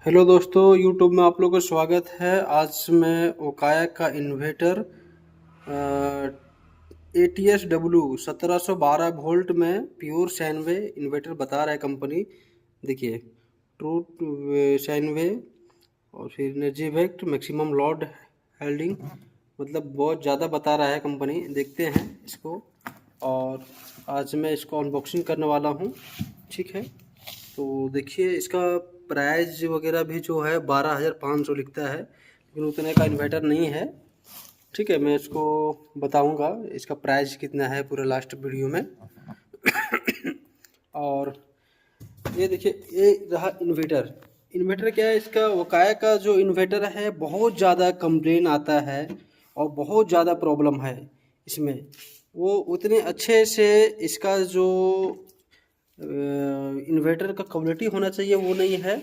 Hello दोस्तों, YouTube में आप लोगों का स्वागत है। आज मैं ओकाया का इन्वर्टर ATS-W 1712 में प्योर साइन वेव इन्वर्टर बता रहा है कंपनी। देखिए, ट्रू साइन वेव और फिर एनर्जी वेक्ट मैक्सिमम लोड हेल्डिंग, मतलब बहुत ज़्यादा बता रहा है कंपनी। देखते हैं इसको, और आज मैं इसको अनबॉक्सिंग करने वाला हूँ। ठीक है, तो देखिए इसका प्राइस वगैरह भी जो है 12,500 लिखता है, लेकिन उतने का इन्वर्टर नहीं है। ठीक है, मैं इसको बताऊंगा इसका प्राइस कितना है पूरा लास्ट वीडियो में। और ये देखिए, ये रहा इन्वर्टर। इन्वर्टर क्या है, इसका वकाया का जो इन्वर्टर है बहुत ज़्यादा कंप्लेन आता है और बहुत ज़्यादा प्रॉब्लम है इसमें। वो उतने अच्छे से इसका जो इन्वर्टर का क्वालिटी होना चाहिए वो नहीं है।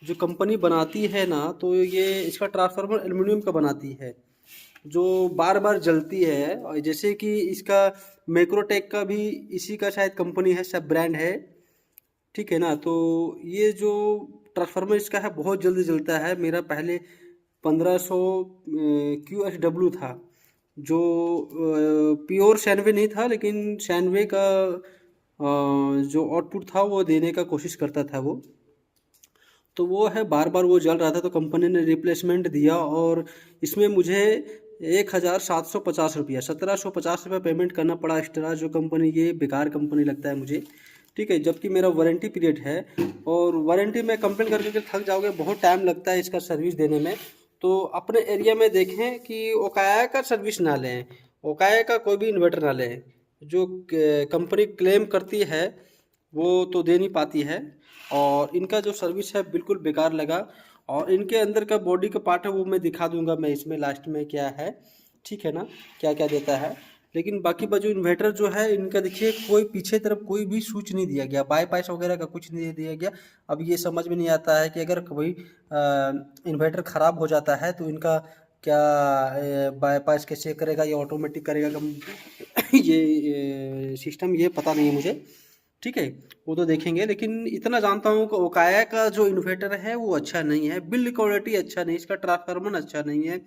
जो कंपनी बनाती है ना, तो ये इसका ट्रांसफार्मर एल्युमिनियम का बनाती है जो बार बार जलती है। और जैसे कि इसका मैक्रोटेक का भी इसी का शायद कंपनी है, सब ब्रांड है। ठीक है ना, तो ये जो ट्रांसफार्मर इसका है बहुत जल्दी जलता है। मेरा पहले 1500 QSW था, जो प्योर सैनवे नहीं था, लेकिन सैनवे का जो आउटपुट था वो देने का कोशिश करता था वो। तो वो है बार बार वो जल रहा था, तो कंपनी ने रिप्लेसमेंट दिया और इसमें मुझे 1,750 रुपया 1,750 रुपया पेमेंट करना पड़ा एक्स्ट्रा। जो कंपनी, ये बेकार कंपनी लगता है मुझे। ठीक है, जबकि मेरा वारंटी पीरियड है, और वारंटी में कंप्लेन करके थक जाओगे, बहुत टाइम लगता है इसका सर्विस देने में। तो अपने एरिया में देखें कि ओकाया का सर्विस ना लें, ओकाया का कोई भी इन्वर्टर ना लें। जो कंपनी क्लेम करती है वो तो दे नहीं पाती है, और इनका जो सर्विस है बिल्कुल बेकार लगा। और इनके अंदर का बॉडी का पार्ट है वो मैं दिखा दूंगा मैं इसमें लास्ट में क्या है। ठीक है ना, क्या क्या देता है। लेकिन बाकी जो इन्वर्टर जो है इनका देखिए, कोई पीछे तरफ कोई भी स्विच नहीं दिया गया, बाईपास वगैरह का कुछ नहीं दिया गया। अब ये समझ में नहीं आता है कि अगर कोई इन्वर्टर ख़राब हो जाता है तो इनका क्या बाईपास कैसे करेगा या ऑटोमेटिक करेगा ये सिस्टम, ये पता नहीं है मुझे। ठीक है, वो तो देखेंगे, लेकिन इतना जानता हूँ कि ओकाया का जो इन्वर्टर है वो अच्छा नहीं है, बिल्ड क्वालिटी अच्छा नहीं, इसका ट्रांसफार्मर अच्छा नहीं है,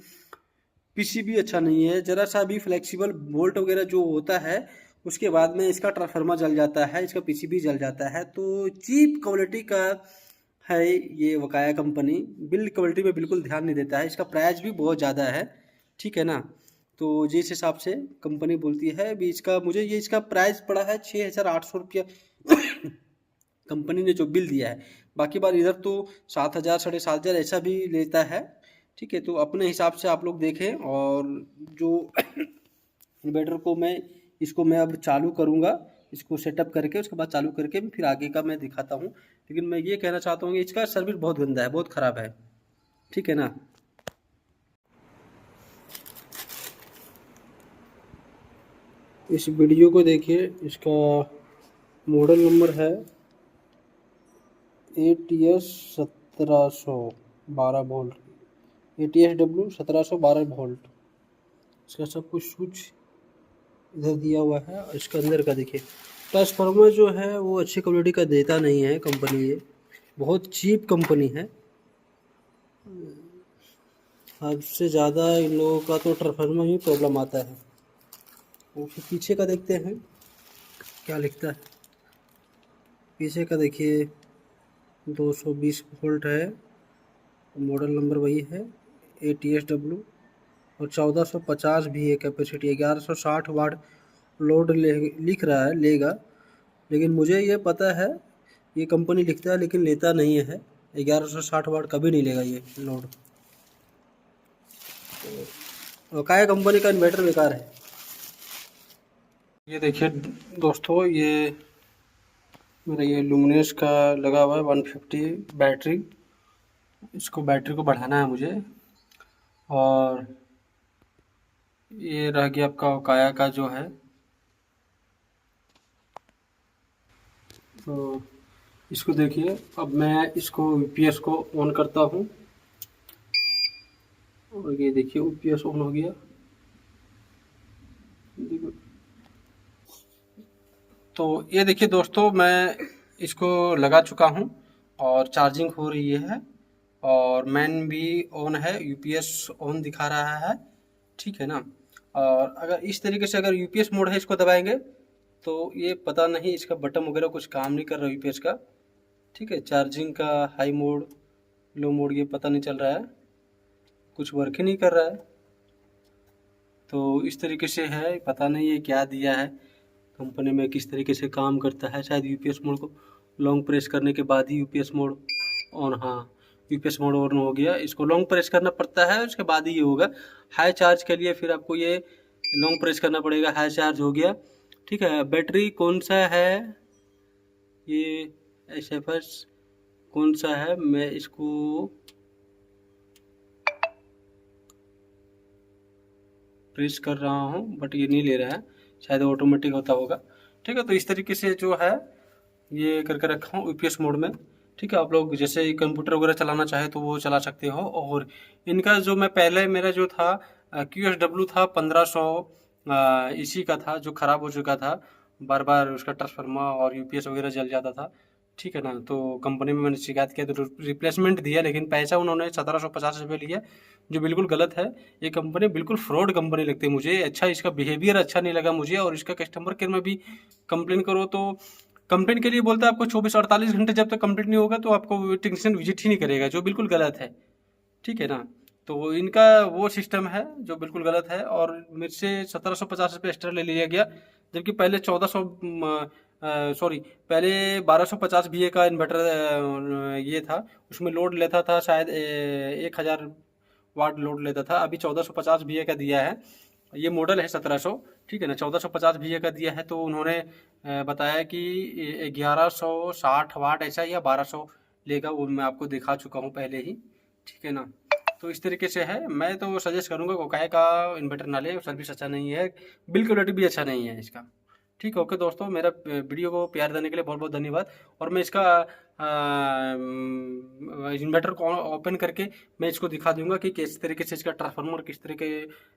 पीसीबी अच्छा नहीं है। ज़रा सा भी फ्लेक्सिबल बोल्ट वगैरह जो होता है उसके बाद में इसका ट्रांसफार्मर जल जाता है, इसका पीसीबी जल जाता है। तो चीप क्वालिटी का है ये वकाया कंपनी, बिल्ड क्वालिटी में बिल्कुल ध्यान नहीं देता है। इसका प्राइस भी बहुत ज़्यादा है। ठीक है ना, तो जिस हिसाब से कंपनी बोलती है भी, इसका मुझे ये इसका प्राइस पड़ा है 6,800 रुपया कंपनी ने जो बिल दिया है। बाकी बार इधर तो 7,000 7,500 ऐसा भी लेता है। ठीक है, तो अपने हिसाब से आप लोग देखें। और जो इन्वर्टर को मैं अब चालू करूँगा, इसको सेटअप करके उसके बाद चालू करके फिर आगे का मैं दिखाता हूँ। लेकिन मैं ये कहना चाहता हूँ कि इसका सर्विस बहुत गंदा है, बहुत ख़राब है। ठीक है ना, इस वीडियो को देखिए। इसका मॉडल नंबर है ATS 1712 ATS-W 1712। इसका सब कुछ स्विच इधर दिया हुआ है, और इसके अंदर का देखिए ट्रांसफार्मर जो है वो अच्छी क्वालिटी का देता नहीं है कंपनी, ये बहुत चीप कंपनी है। हद से ज़्यादा इन लोगों का तो ट्रांसफार्मर ही प्रॉब्लम आता है। और फिर पीछे का देखते हैं क्या लिखता है। पीछे का देखिए 220 वोल्ट है, मॉडल नंबर वही है ATS-W, और 1450 भी है कैपेसिटी। 1160 वाट लोड लिख रहा है लेगा, लेकिन मुझे ये पता है ये कंपनी लिखता है लेकिन लेता नहीं है। 1160 वाट कभी नहीं लेगा ये लोड। तो काय कंपनी का इन्वर्टर बेकार है। ये देखिए दोस्तों, ये मेरा ये लुमिनस का लगा हुआ है 150 बैटरी। इसको बैटरी को बढ़ाना है मुझे। और ये रह गया आपका काया का जो है, तो इसको देखिए। अब मैं इसको यूपीएस को ऑन करता हूँ, और ये देखिए यूपीएस ऑन हो गया। तो ये देखिए दोस्तों, मैं इसको लगा चुका हूँ और चार्जिंग हो रही है। और मैन भी ऑन है, यूपीएस ऑन दिखा रहा है, ठीक है ना। और अगर इस तरीके से अगर यूपीएस मोड है इसको दबाएंगे तो ये पता नहीं इसका बटन वगैरह कुछ काम नहीं कर रहा यूपीएस का, ठीक है। चार्जिंग का हाई मोड, लो मोड ये पता नहीं चल रहा है, कुछ वर्क ही नहीं कर रहा है। तो इस तरीके से है, पता नहीं ये क्या दिया है कंपनी में, किस तरीके से काम करता है। शायद यूपीएस मोड को लॉन्ग प्रेस करने के बाद ही यूपीएस मोड ऑन, हाँ यूपीएस मोड ऑन हो गया। इसको लॉन्ग प्रेस करना पड़ता है, उसके बाद ही ये होगा। हाई चार्ज के लिए फिर आपको ये लॉन्ग प्रेस करना पड़ेगा। हाई चार्ज हो गया, ठीक है। बैटरी कौन सा है, ये SFS कौन सा है, मैं इसको प्रेस कर रहा हूँ बट ये नहीं ले रहा है, शायद ऑटोमेटिक होता होगा, ठीक है। तो इस तरीके से जो है ये करके रखा हूँ यूपीएस मोड में, ठीक है। आप लोग जैसे कंप्यूटर वगैरह चलाना चाहे तो वो चला सकते हो। और इनका जो मैं पहले मेरा जो था QSW था 1500 इसी का था, जो ख़राब हो चुका था, बार बार उसका ट्रांसफार्मर और यूपीएस वगैरह जल जाता था, ठीक है ना। तो कंपनी में मैंने शिकायत किया तो रिप्लेसमेंट दिया, लेकिन पैसा उन्होंने 1750 रुपये लिया, जो बिल्कुल गलत है। ये कंपनी बिल्कुल फ्रॉड कंपनी लगती है मुझे, अच्छा इसका बिहेवियर अच्छा नहीं लगा मुझे। और इसका कस्टमर केयर में भी कंप्लेन करो तो कंप्लेन के लिए बोलता है आपको 24-48 घंटे, जब तक कंप्लीट नहीं होगा तो आपको टेक्नीशियन विजिट ही नहीं करेगा, जो बिल्कुल गलत है, ठीक है ना। तो इनका वो सिस्टम है जो बिल्कुल गलत है। और मेरे से 1750 रुपये एक्स्ट्रा ले लिया गया, जबकि पहले 1400 सॉरी पहले 1250 VA का इन्वर्टर ये था, उसमें लोड लेता था शायद 1000 वाट लोड लेता था। अभी 1450 VA का दिया है, ये मॉडल है 1700, ठीक है ना। 1450 VA का दिया है, तो उन्होंने बताया कि 1160 वाट ऐसा या 1200 लेगा, वो मैं आपको दिखा चुका हूँ पहले ही, ठीक है ना। तो इस तरीके से है। मैं तो सजेस्ट करूँगा कोकाई का इन्वर्टर ना ले, सर्विस अच्छा नहीं है, बिल क्वालिटी भी अच्छा नहीं है इसका, ठीक है। ओके दोस्तों, मेरा वीडियो को प्यार देने के लिए बहुत बहुत धन्यवाद। और मैं इसका इन्वर्टर को ओपन करके मैं इसको दिखा दूंगा कि किस तरीके से इसका ट्रांसफार्मर, किस तरीके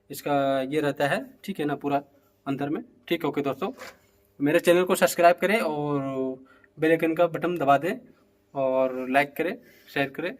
इसका ये रहता है, ठीक है ना, पूरा अंदर में, ठीक है। ओके दोस्तों, मेरे चैनल को सब्सक्राइब करें और बेल आइकन का बटन दबा दें और लाइक करें, शेयर करें।